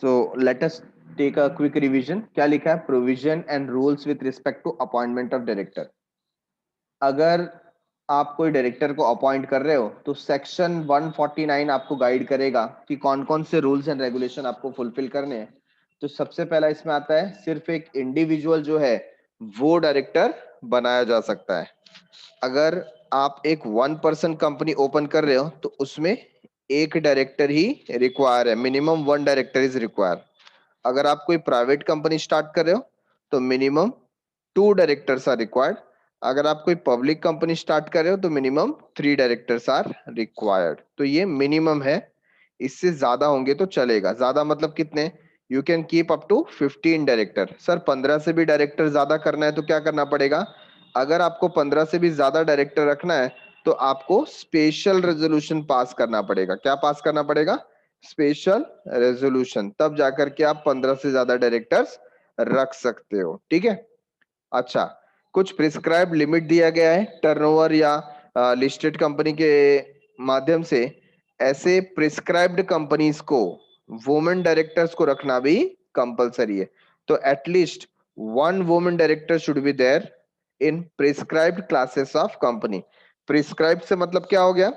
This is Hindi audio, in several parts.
So let us take a quick revision. क्या लिखा है? Provision and rules with respect to appointment of director. अगर आप कोई डायरेक्टर को अपॉइंट कर रहे हो तो सेक्शन 149 आपको गाइड करेगा कि कौन कौन से रूल्स एंड रेगुलेशन आपको फुलफिल करने हैं। तो सबसे पहला इसमें आता है, सिर्फ एक इंडिविजुअल जो है वो डायरेक्टर बनाया जा सकता है। अगर आप एक 1 पर्सन कंपनी ओपन कर रहे हो तो उसमें एक डायरेक्टर ही रिक्वायर है, मिनिमम 1 डायरेक्टर इज रिक्वायर। अगर आप कोई प्राइवेट कंपनी स्टार्ट कर रहे हो तो मिनिमम 2 डायरेक्टर्स आर रिक्वायर्ड। अगर आप कोई पब्लिक कंपनी स्टार्ट कर रहे हो तो मिनिमम 3 डायरेक्टर्स आर रिक्वायर्ड। तो ये मिनिमम है, इससे ज्यादा होंगे तो चलेगा। ज्यादा मतलब कितने? You can keep up to 15 director. Sir 15 से भी डायरेक्टर ज्यादा करना है तो क्या करना पड़ेगा? अगर आपको 15 से भी ज्यादा डायरेक्टर रखना है तो आपको स्पेशल रेजोल्यूशन पास करना पड़ेगा। क्या पास करना पड़ेगा? Special resolution. तब जाकर के आप 15 से ज्यादा डायरेक्टर्स रख सकते हो। ठीक है। अच्छा, कुछ प्रिस्क्राइब लिमिट दिया गया है टर्नओवर या लिस्टेड कंपनी के माध्यम से। ऐसे प्रिस्क्राइब्ड कंपनीज को वुमेन डायरेक्टर्स को रखना भी कंपलसरी है। तो at least 1 women director should be there in prescribed classes of company. Prescribed से मतलब क्या हो गया?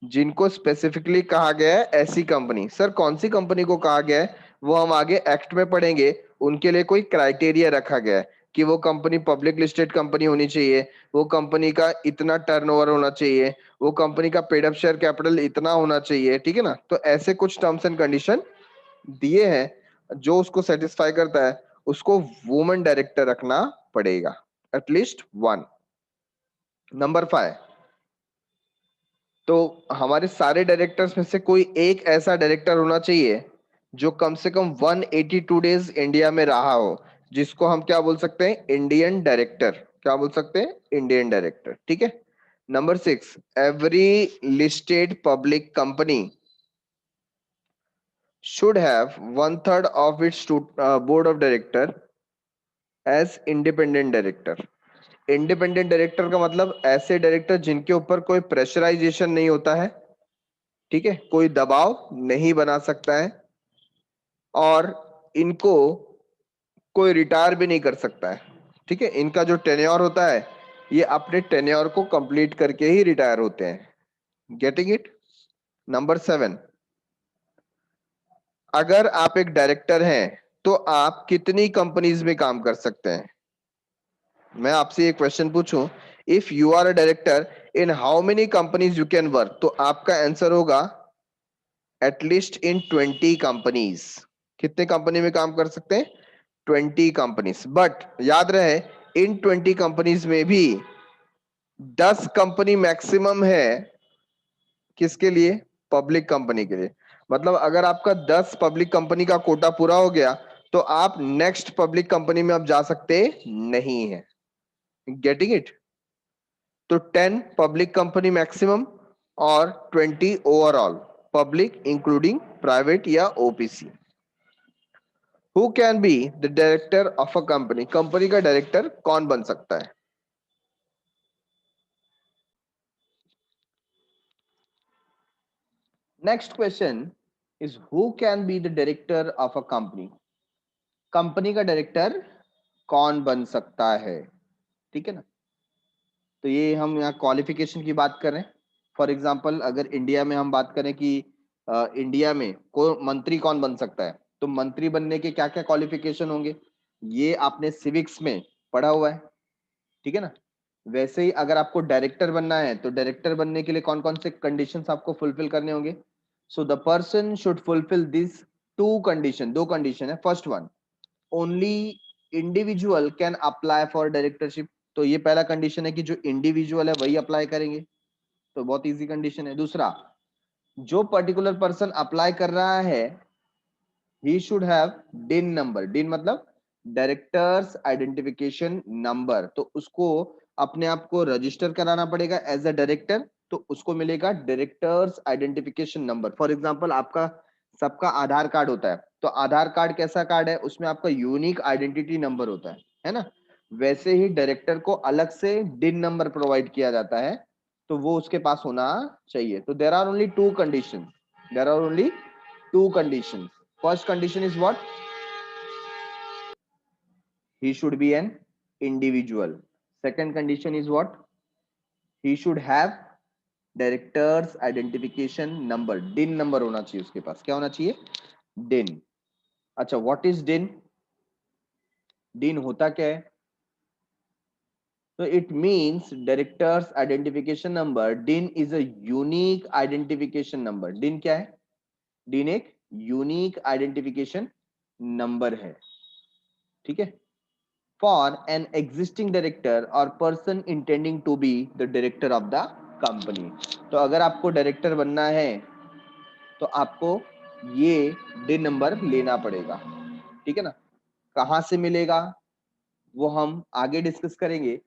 जिनको स्पेसिफिकली कहा गया है ऐसी कंपनी। सर कौन सी कंपनी को कहा गया है वो हम आगे एक्ट में पढ़ेंगे। उनके लिए कोई क्राइटेरिया रखा गया है कि वो कंपनी पब्लिक लिस्टेड कंपनी होनी चाहिए, वो कंपनी का इतना टर्नओवर होना चाहिए, वो कंपनी का पेड अप शेयर कैपिटल इतना होना चाहिए। ठीक है ना। तो ऐसे कुछ टर्म्स एंड कंडीशन दिए हैं, जो उसको सेटिस्फाई करता है उसको वुमेन डायरेक्टर रखना पड़ेगा, एटलीस्ट 1। नंबर 5, तो हमारे सारे डायरेक्टर्स में से कोई एक ऐसा डायरेक्टर होना चाहिए जो कम से कम 182 डेज इंडिया में रहा हो, जिसको हम क्या बोल सकते हैं? Indian director. क्या बोल सकते हैं? Indian director. ठीक है। Number 6, every listed public company should have 1/3 of its board of director as independent director। Independent director का मतलब ऐसे डायरेक्टर जिनके ऊपर कोई प्रेशराइजेशन नहीं होता है। ठीक है, कोई दबाव नहीं बना सकता है और इनको कोई रिटायर भी नहीं कर सकता है। ठीक है, इनका जो टेन्योर होता है ये अपने टेन्योर को कंप्लीट करके ही रिटायर होते हैं। Getting it? नंबर 7, अगर आप एक डायरेक्टर हैं तो आप कितनी कंपनीज में काम कर सकते हैं? मैं आपसे एक क्वेश्चन पूछूं, if you are a director in how many companies you can work, तो आपका आंसर होगा एटलीस्ट इन 20 कंपनीज। कितने कंपनी में काम कर सकते हैं? 20 कंपनीज। बट याद रहे, इन 20 कंपनीज में भी 10 कंपनी मैक्सिमम है। किसके लिए? पब्लिक कंपनी के लिए। मतलब अगर आपका 10 पब्लिक कंपनी का कोटा पूरा हो गया तो आप नेक्स्ट पब्लिक कंपनी में अब जा सकते नहीं है। Getting it? तो 10 पब्लिक कंपनी मैक्सिमम और 20 ओवरऑल पब्लिक इंक्लूडिंग प्राइवेट या OPC. Who can be the director of a company? Company का डायरेक्टर कौन बन सकता है? Next question is who can be the director of a company? Company का डायरेक्टर कौन बन सकता है? ठीक है ना। तो ये हम यहाँ क्वालिफिकेशन की बात करें। फॉर एग्जांपल अगर इंडिया में हम बात करें कि इंडिया में को मंत्री कौन बन सकता है, तो मंत्री बनने के क्या क्या क्वालिफिकेशन होंगे ये आपने सिविक्स में पढ़ा हुआ है। ठीक है ना। वैसे ही अगर आपको डायरेक्टर बनना है तो डायरेक्टर बनने के लिए कौन कौन से कंडीशंस आपको फुलफिल करने होंगे? So the person should fulfil this 2 condition. 2 condition है। First one, only individual can apply for directorship. तो ये पहला कंडीशन है कि जो इंडिविजुअल है वही अप्लाई करेंगे। तो बहुत इजी कंडीशन है। दूसरा, जो पर्टिकुलर पर्सन अप्लाई कर रहा है ही शुड हैव डिन नंबर। डिन मतलब डायरेक्टर्स आइडेंटिफिकेशन नंबर। तो उसको अपने आप को रजिस्टर कराना पड़ेगा एज अ डायरेक्टर, तो उसको मिलेगा directors identification number. For example आपका सबका आधार कार्ड होता है, तो आधार कार्ड कैसा कार्ड है? उसमें आपका यूनिक आइडेंटिटी नंबर होता है ना। वैसे ही डायरेक्टर को अलग से डिन नंबर प्रोवाइड किया जाता है, तो वो उसके पास होना चाहिए। तो there are only 2 condition. There are only 2 condition. First condition is what? He should be an individual. Second condition is what? He should have directors identification number, डिन नंबर होना चाहिए उसके पास. क्या होना चाहिए? डिन. अच्छा, व्हाट इज डिन? डिन होता क्या है? तो it means directors identification number. DIN is a unique identification number. DIN क्या है? डिन एक यूनिक आइडेंटिफिकेशन नंबर है. ठीक है. फॉर एन एग्जिस्टिंग डायरेक्टर और person intending to be the director of the company. तो अगर आपको डायरेक्टर बनना है तो आपको ये डिन नंबर लेना पड़ेगा. ठीक है ना. कहां से मिलेगा वो हम आगे डिस्कस करेंगे.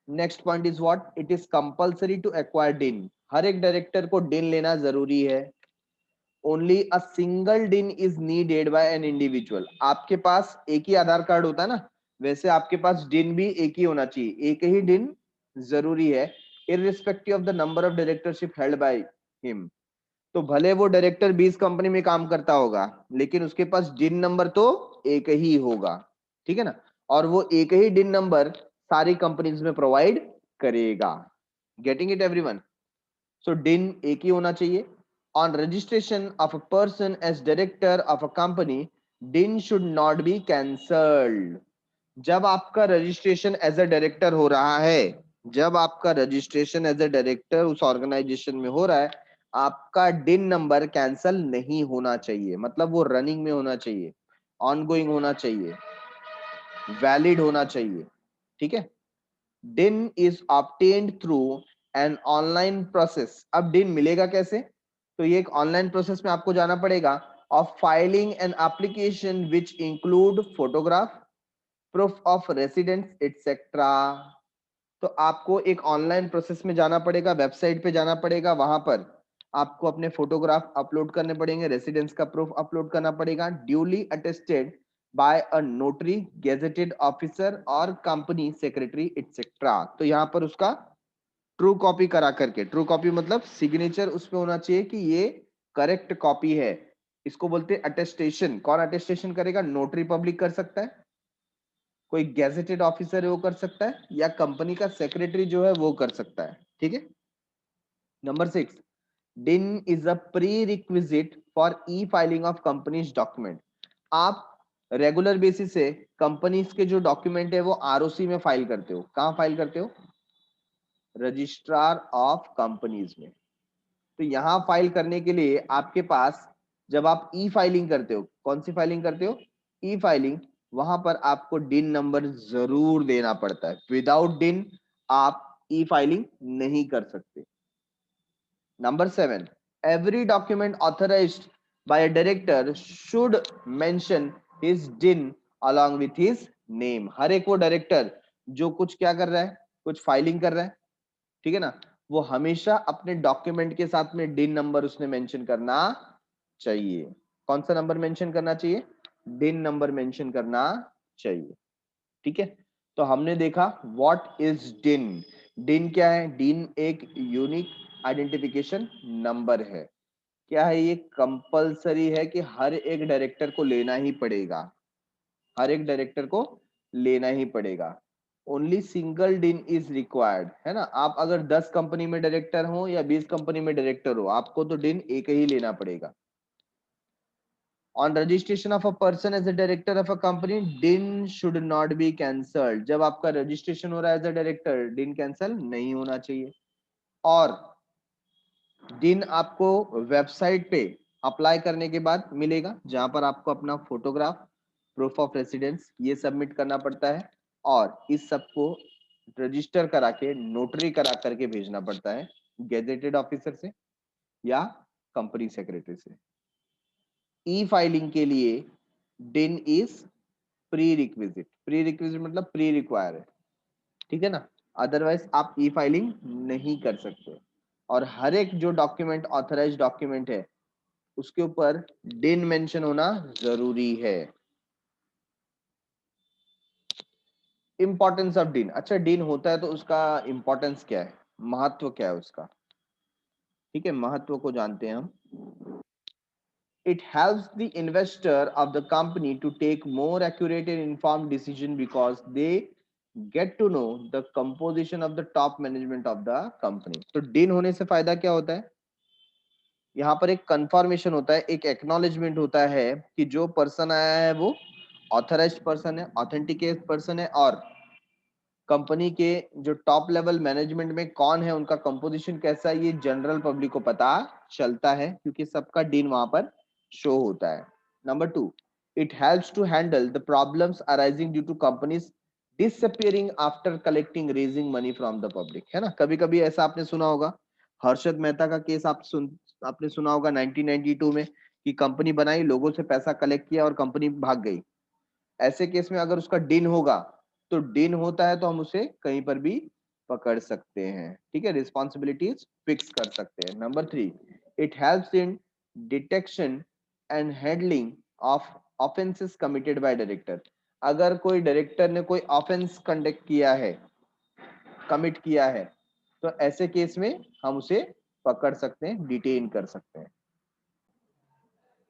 Next point is what? It is compulsory to acquire DIN. हर एक डायरेक्टर को डिन लेना जरूरी है. Only a single DIN is needed by an individual. आपके पास एक ही आधार कार्ड होता है ना, वैसे आपके पास डिन भी एक ही होना चाहिए. एक ही डिन जरूरी है, irrespective of the number of directorship held by him. तो भले वो डायरेक्टर 20 कंपनी में काम करता होगा, लेकिन उसके पास डिन नंबर तो एक ही होगा. ठीक है ना. और वो एक ही डिन नंबर सारी कंपनीज में प्रोवाइड करेगा. Getting it everyone? सो डिन एक ही होना चाहिए. On registration of a person as director of a company, DIN should not be cancelled. जब आपका रजिस्ट्रेशन एज अ डायरेक्टर हो रहा है, जब आपका रजिस्ट्रेशन एज अ डायरेक्टर उस ऑर्गेनाइजेशन में हो रहा है, आपका डिन नंबर कैंसल नहीं होना चाहिए. मतलब वो रनिंग में होना चाहिए, ऑनगोइंग होना चाहिए, वैलिड होना चाहिए. ठीक है. डिन is obtained through an online process. अब डिन मिलेगा कैसे? तो ये एक ऑनलाइन प्रोसेस में आपको जाना पड़ेगा. Of filing an application which include photograph, proof of residence etcetera. तो आपको एक ऑनलाइन प्रोसेस में जाना पड़ेगा, वेबसाइट पे जाना पड़ेगा. वहां पर आपको अपने फोटोग्राफ अपलोड करने पड़ेंगे, रेसिडेंस का प्रूफ अपलोड करना पड़ेगा, ड्यूली अटेस्टेड बाय अ नोटरी, गेजेटेड ऑफिसर और कंपनी सेक्रेटरी एटसेट्रा. तो यहाँ पर उसका ट्रू कॉपी करा करके, ट्रू कॉपी मतलब सिग्नेचर उसमें होना चाहिए कि ये करेक्ट कॉपी है. इसको बोलते हैं अटेस्टेशन. कौन अटेस्टेशन करेगा? नोटरी पब्लिक कर सकता है, कोई गैजेटेड ऑफिसर है वो कर सकता है, या कंपनी का सेक्रेटरी जो है वो कर सकता है. ठीक है. नंबर 6, डिन is a pre requisite for E filing of companies document. आप रेगुलर बेसिस से कंपनीज के जो डॉक्यूमेंट है वो आरओसी में फाइल करते हो. कहां फाइल करते हो? रजिस्ट्रार ऑफ कंपनीज में. तो यहां फाइल करने के लिए आपके पास, जब आप ई फाइलिंग करते हो, कौन सी फाइलिंग करते हो? ई फाइलिंग. वहां पर आपको डिन नंबर जरूर देना पड़ता है. विदाउट डिन आप ई फाइलिंग नहीं कर सकते. Number 7, every document authorised bye a director should mention his डिन along with his name. हर एक वो डायरेक्टर जो कुछ क्या कर रहा है, कुछ फाइलिंग कर रहा है, ठीक है ना, वो हमेशा अपने डॉक्यूमेंट के साथ में डिन नंबर उसने मेंशन करना चाहिए. कौन सा नंबर मेंशन करना चाहिए? डिन नंबर मेंशन करना चाहिए. ठीक है. तो हमने देखा व्हाट इज डिन. डिन क्या है? डिन एक यूनिक आइडेंटिफिकेशन नंबर है. क्या है ये? कंपलसरी है कि हर एक डायरेक्टर को लेना ही पड़ेगा. हर एक डायरेक्टर को लेना ही पड़ेगा. Only single DIN is required, है ना. आप अगर 10 कंपनी में डायरेक्टर हो या 20 कंपनी में डायरेक्टर हो, आपको तो डिन एक ही लेना पड़ेगा. On registration of a person as a director of a company, DIN should not be cancelled. जब आपका रजिस्ट्रेशन हो रहा है as a director, DIN cancel नहीं होना चाहिए. और डिन आपको वेबसाइट पे अप्लाई करने के बाद मिलेगा, जहां पर आपको अपना फोटोग्राफ, प्रूफ ऑफ रेसिडेंस ये सबमिट करना पड़ता है. और इस सबको रजिस्टर करा के, नोटरी करा करके भेजना पड़ता है गेजेटेड ऑफिसर से या कंपनी सेक्रेटरी से. ई फाइलिंग के लिए डिन is pre requisite. Pre requisite मतलब प्री रिक्वायर है. ठीक है ना. अदरवाइज आप ई फाइलिंग नहीं कर सकते. और हर एक जो डॉक्यूमेंट, ऑथराइज डॉक्यूमेंट है, उसके ऊपर डिन मेंशन होना जरूरी है. इंपॉर्टेंस ऑफ डिन. अच्छा, डिन होता है तो उसका इंपॉर्टेंस क्या है, महत्व क्या है उसका? ठीक है, महत्व को जानते हैं हम. it helps the investor of the company to take more accurate and informed decision because they get to know the composition of the top management of the company. तो डिन होने से फायदा क्या होता है? यहाँ पर एक कंफर्मेशन होता है, एक एक्नॉलेजमेंट होता है कि जो पर्सन आया है वो ऑथराइज्ड पर्सन है, ऑथेंटिकेट पर्सन है, और कंपनी के जो टॉप लेवल मैनेजमेंट में कौन है, उनका कंपोजिशन कैसा है, ये जनरल पब्लिक को पता चलता है क्योंकि सबका डीन वहां पर शो होता है. Number 2, it helps to handle the problems arising due to companies disappearing after collecting raising money from the public. है ना, कभी कभी ऐसा आपने सुना होगा, हर्षद मेहता का केस आपने सुना होगा 1992 में, कि कंपनी बनाई, लोगों से पैसा कलेक्ट किया और कंपनी भाग गई. ऐसे केस में अगर उसका डिन होगा, तो डिन होता है तो हम उसे कहीं पर भी पकड़ सकते हैं. ठीक है, रिस्पॉन्सिबिलिटीज फिक्स कर सकते हैं. Number 3, it helps in detection and handling of offences committed by director. अगर कोई डायरेक्टर ने कोई ऑफेंस कंडक्ट किया है, कमिट किया है, तो ऐसे केस में हम उसे पकड़ सकते हैं, डिटेन कर सकते हैं.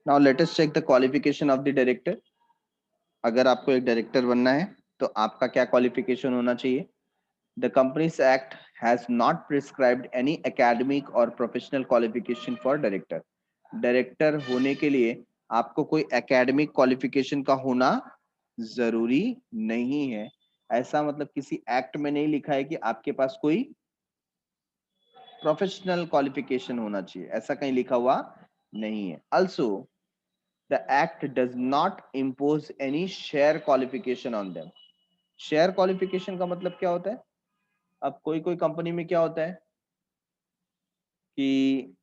Now let us check the qualification of the director. अगर आपको एक डायरेक्टर बनना है तो आपका क्या क्वालिफिकेशन होना चाहिए? The Companies Act has not prescribed any academic और professional qualification for director. Director होने के लिए आपको कोई एकेडमिक क्वालिफिकेशन का होना जरूरी नहीं है. ऐसा मतलब किसी एक्ट में नहीं लिखा है कि आपके पास कोई प्रोफेशनल क्वालिफिकेशन होना चाहिए, ऐसा कहीं लिखा हुआ नहीं है. Also the act does not impose any share qualification on them. Share qualification का मतलब क्या होता है? अब कोई कोई कंपनी में क्या होता है कि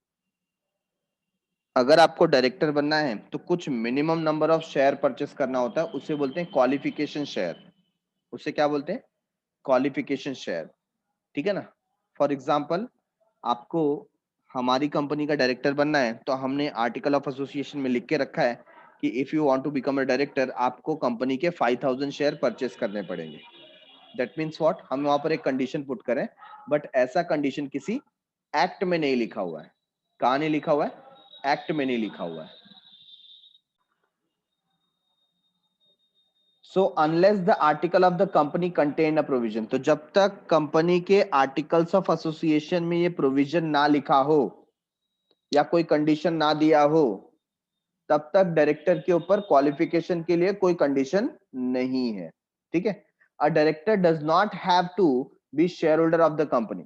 अगर आपको डायरेक्टर बनना है तो कुछ minimum number of share purchase करना होता है, उसे बोलते हैं क्वालिफिकेशन शेयर. उसे क्या बोलते हैं? Qualification share. ठीक है ना. फॉर एग्जाम्पल, आपको हमारी कंपनी का डायरेक्टर बनना है तो हमने आर्टिकल ऑफ एसोसिएशन में लिख के रखा है कि if you want to become a director, आपको कंपनी के 5000 शेयर परचेस करने पड़ेंगे. दैट मीन्स व्हाट, हम वहां पर एक कंडीशन पुट करें, बट ऐसा कंडीशन किसी एक्ट में नहीं लिखा हुआ है. कहां नहीं लिखा हुआ है? एक्ट में नहीं लिखा हुआ है. So unless the article of the company contain a provision, तो जब तक कंपनी के आर्टिकल्स ऑफ एसोसिएशन में ये प्रोविजन ना लिखा हो या कोई कंडीशन ना दिया हो, तब तक डायरेक्टर के ऊपर क्वालिफिकेशन के लिए कोई कंडीशन नहीं है. ठीक है. A director does not have to be shareholder of the company.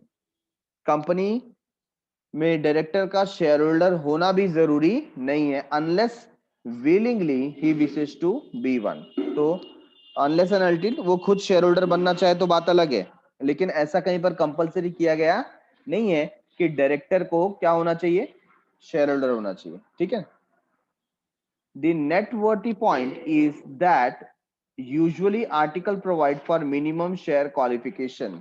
Company में डायरेक्टर का शेयर होल्डर होना भी जरूरी नहीं है, unless willingly he wishes to be one. तो अनलेस एंड अनटिल वो खुद शेयर होल्डर बनना चाहे तो बात अलग है, लेकिन ऐसा कहीं पर कंपलसरी किया गया नहीं है कि डायरेक्टर को क्या होना चाहिए? शेयर होल्डर होना चाहिए. ठीक है. The noteworthy point is that usually article provide for minimum share qualification.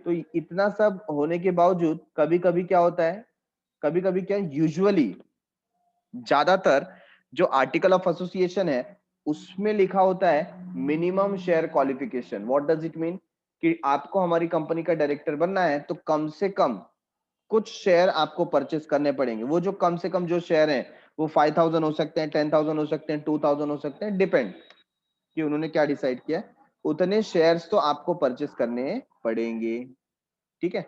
तो इतना सब होने के बावजूद कभी कभी क्या होता है, कभी कभी क्या, यूजुअली ज्यादातर जो आर्टिकल ऑफ एसोसिएशन है उसमें लिखा होता है minimum share qualification. What does it mean? कि आपको हमारी कंपनी का डायरेक्टर बनना है तो कम से कम कुछ शेयर आपको परचेस करने पड़ेंगे. वो जो कम से कम जो शेयर हैं वो 5000 हो सकते हैं, 10,000 हो सकते हैं, 2000 हो सकते हैं, डिपेंड कि उन्होंने क्या डिसाइड किया. उतने शेयर्स तो आपको परचेस करने पड़ेंगे. ठीक है,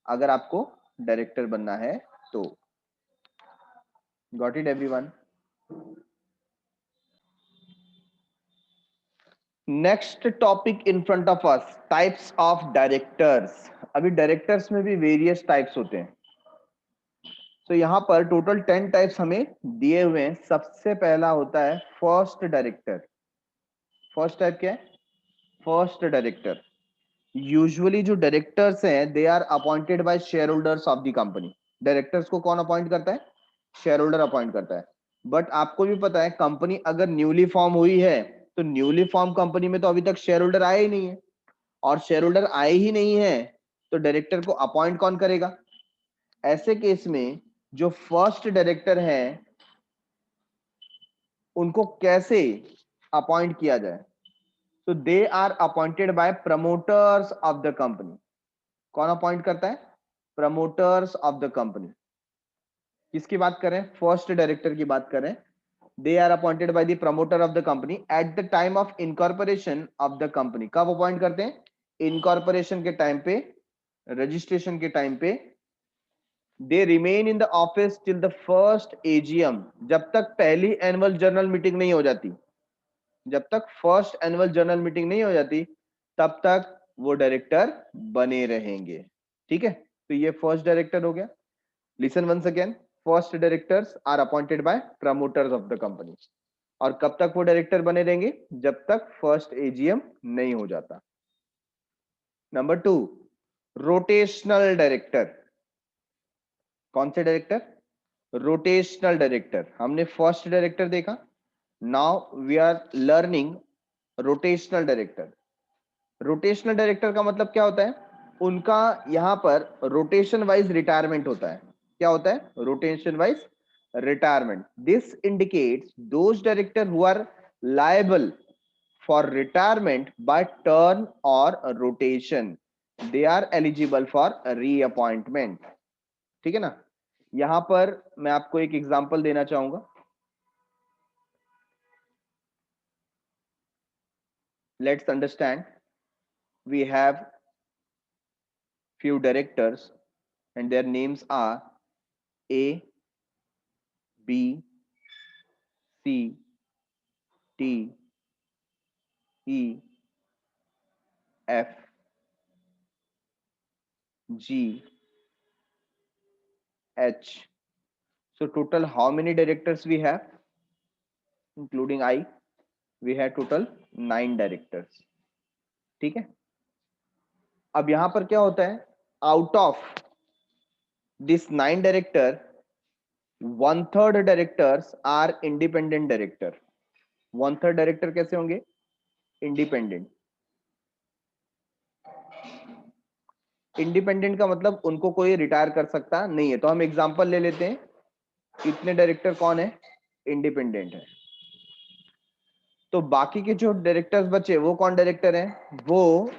अगर आपको डायरेक्टर बनना है तो. Got it everyone? Next topic in front of us, types of directors. अभी डायरेक्टर्स में भी वेरियस टाइप्स होते हैं. तो यहाँ पर टोटल 10 टाइप्स हमें दिए हुए हैं. सबसे पहला होता है फर्स्ट डायरेक्टर. फर्स्ट टाइप क्या है? First director. यूजुअली जो डायरेक्टर्स हैं they are appointed by shareholders of the company. Directors को कौन अपॉइंट करता है? शेयर होल्डर अपॉइंट करता है. बट आपको भी पता है कंपनी अगर न्यूली फॉर्म हुई है तो न्यूली फॉर्म कंपनी में तो अभी तक शेयर होल्डर आए ही नहीं है, और शेयर होल्डर आए ही नहीं है तो डायरेक्टर को अपॉइंट कौन करेगा? ऐसे केस में जो फर्स्ट डायरेक्टर है उनको कैसे अपॉइंट किया जाए? तो they are appointed by promoters of the company. कौन अपॉइंट करता है? Promoters of the company. किसकी बात कर रहे हैं? फर्स्ट डायरेक्टर की बात कर रहे हैं. They are appointed by the promoter of the company at the time of incorporation of the company. कब अपॉइंट करते हैं? इनकॉर्पोरेशन के टाइम पे, रजिस्ट्रेशन के टाइम पे. They remain in the office till the first AGM, जब तक पहली एनुअल जनरल मीटिंग नहीं हो जाती. जब तक फर्स्ट एनुअल जनरल मीटिंग नहीं हो जाती तब तक वो डायरेक्टर बने रहेंगे. ठीक है, तो ये फर्स्ट डायरेक्टर हो गया. Listen once again. First directors are appointed by promoters of the company. और कब तक वो डायरेक्टर बने रहेंगे? जब तक फर्स्ट एजीएम नहीं हो जाता. Number 2, rotational director. कौन से डायरेक्टर? Rotational director. हमने फर्स्ट डायरेक्टर देखा. Now we are learning rotational director. Rotational director का मतलब क्या होता है? उनका यहां पर रोटेशन वाइज रिटायरमेंट होता है. क्या होता है? Rotation wise retirement. This indicates those directors who are liable for retirement by turn or rotation. They are eligible for reappointment. ठीक है ना? यहां पर मैं आपको एक एग्जांपल देना चाहूंगा. Let's understand. We have few directors and their names are A, B, C, T, E, F, G, H. So total how many directors we have? Including I, we have total 9 directors. ठीक है. अब यहां पर क्या होता है? Out of this 9 director, 1/3 directors are independent director. 1/3 director कैसे होंगे? इंडिपेंडेंट. इंडिपेंडेंट का मतलब उनको कोई रिटायर कर सकता नहीं है. तो हम एग्जांपल ले लेते हैं. इतने डायरेक्टर कौन है? इंडिपेंडेंट है. तो बाकी के जो डायरेक्टर्स बचे वो कौन डायरेक्टर हैं? वो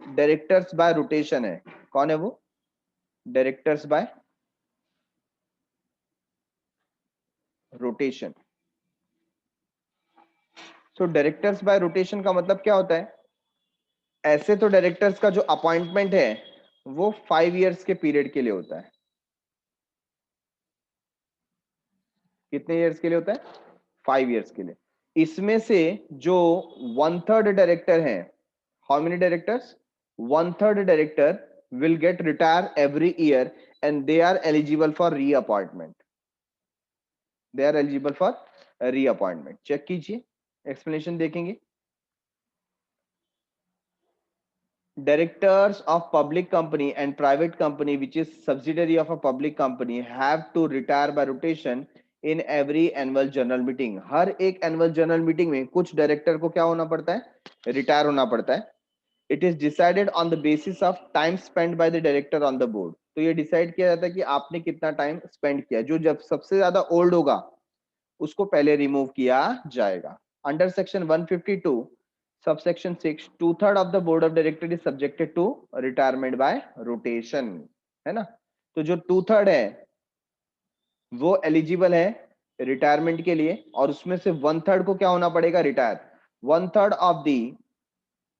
डायरेक्टर्स बाय रोटेशन है. कौन है वो? Directors bye rotation. सो डायरेक्टर्स बाय रोटेशन का मतलब क्या होता है? ऐसे तो डायरेक्टर्स का जो अपॉइंटमेंट है वो 5 इयर्स के पीरियड के लिए होता है. कितने इयर्स के लिए होता है? 5 इयर्स के लिए. इसमें से जो 1/3 डायरेक्टर हैं, how many directors? 1/3 director will get retire every year and they are eligible for reappointment. They are eligible for reappointment. Check कीजिए, एक्सप्लेनेशन देखेंगे. Directors of public company and private company which is subsidiary of a public company have to retire by rotation in every annual general meeting. हर एक annual general meeting में कुछ डायरेक्टर को क्या होना पड़ता है? रिटायर होना पड़ता है. It is decided on the basis of time spent by the director on the board. तो ये डिसाइड किया जाता है कि आपने कितना टाइम स्पेंड किया. जो जब सबसे ज्यादा ओल्ड होगा उसको पहले रिमूव किया जाएगा. Under section 152 subsection 6 2/3 of the board of director is subjected to retirement by rotation. है ना? तो जो 2/3 है वो एलिजिबल है रिटायरमेंट के लिए और उसमें से 1/3 को क्या होना पड़ेगा? Retire. 1/3 of the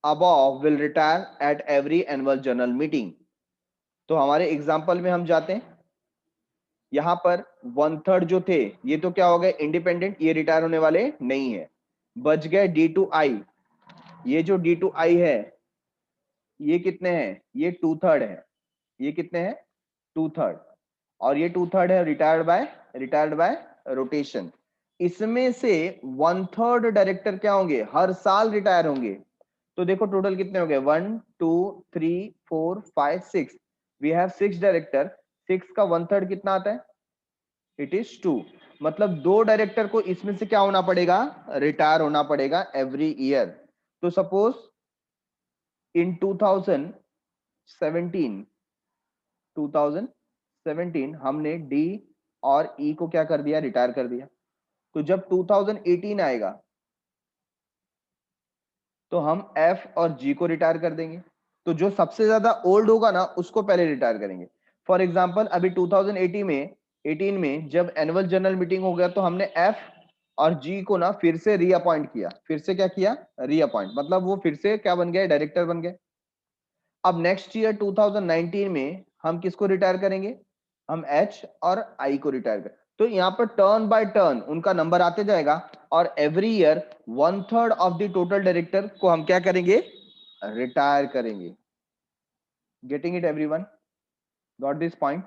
above will retire at every annual general meeting. तो हमारे एग्जांपल में हम जाते हैं. यहां पर 1/3 जो थे ये तो क्या हो गए? इंडिपेंडेंट. ये रिटायर होने वाले नहीं है. बच गए D2I. ये जो D2I है ये कितने हैं? ये 2/3 है. ये कितने हैं? 2/3. और ये 2/3 है रिटायर्ड बाय रोटेशन. इसमें से 1/3 डायरेक्टर क्या होंगे? हर साल रिटायर होंगे. तो देखो टोटल कितने हो गए? 1 2 3 4 5 6. We have 6 director. 6 का 1/3 कितना आता है? It is 2. मतलब 2 डायरेक्टर को इसमें से क्या होना पड़ेगा? रिटायर होना पड़ेगा एवरी ईयर. तो सपोज इन 2017 हमने डी और ई को क्या कर दिया? रिटायर कर दिया. तो जब 2018 आएगा तो हम एफ और जी को रिटायर कर देंगे. तो जो सबसे ज्यादा ओल्ड होगा ना उसको पहले रिटायर करेंगे. फॉर एग्जांपल अभी 2018 18 में जब एनुअल जनरल मीटिंग हो गया तो हमने एफ और जी को ना फिर से रीअपॉइंट किया, फिर से क्या किया, रीअपॉइंट, मतलब वो फिर से क्या बन गए, डायरेक्टर बन गए। अब नेक्स्ट ईयर 2019 में हम किसको रिटायर करेंगे, हम एच और आई को रिटायर करें। तो यहाँ पर टर्न बाय टर्न उनका नंबर आते जाएगा और every year 1/3 of the total director को हम क्या करेंगे, रिटायर करेंगे। Getting it everyone, got this point?